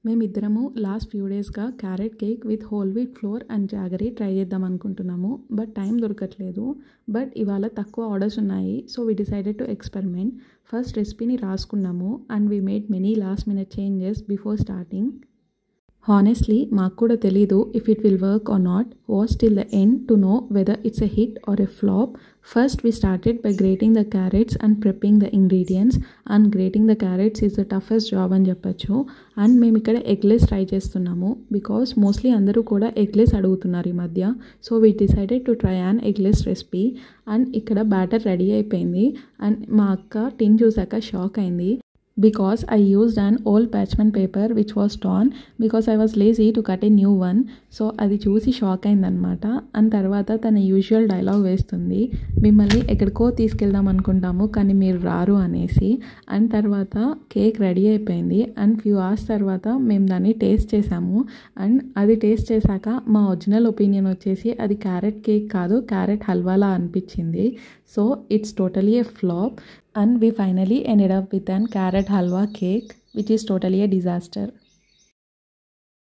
మేమిద్దరము last few డేస్గా carrot cake with whole wheat flour and jaggery try చేద్దాం అనుకుంటున్నాము. బట్ టైం దొరకట్లేదు. బట్ ఇవాళ తక్కువ ఆర్డర్స్ ఉన్నాయి. So we decided to experiment. First రెసిపీని రాసుకున్నాము and we made many last minute changes before starting. Honestly, మాకు కూడా తెలీదు if it will work or not. Was till the end to know whether it's a hit or a flop. First we started by grating the carrots and prepping the ingredients, and grating the carrots is the toughest job అని చెప్పచ్చు. And మేము ఇక్కడ eggless try చేస్తున్నాము because mostly అందరూ కూడా eggless అడుగుతున్నారు ఈ మధ్య. So we decided to try an eggless recipe. And ఇక్కడ బ్యాటర్ రెడీ అయిపోయింది. అండ్ మా అక్క టిన్ చూసాక షాక్ అయింది because I used an old parchment paper which was torn because I was lazy to cut a new one. So అది చూసి shock అయిందనమాట. And తర్వాత తన యూజువల్ డైలాగ్ వేస్తుంది, మిమ్మల్ని ఎక్కడికో తీసుకెళ్దాం అనుకుంటాము కానీ మీరు రారు అనేసి. అండ్ తర్వాత కేక్ రెడీ అయిపోయింది. అండ్ ఫ్యూ అవర్స్ తర్వాత మేము దాన్ని టేస్ట్ చేసాము. అండ్ అది టేస్ట్ చేశాక మా ఒరిజినల్ ఒపీనియన్ వచ్చేసి అది క్యారెట్ కేక్ కాదు, క్యారెట్ హల్వాలా అనిపించింది. So it's totally A flop. And we finally ended up with an carrot halwa cake, which is totally a disaster.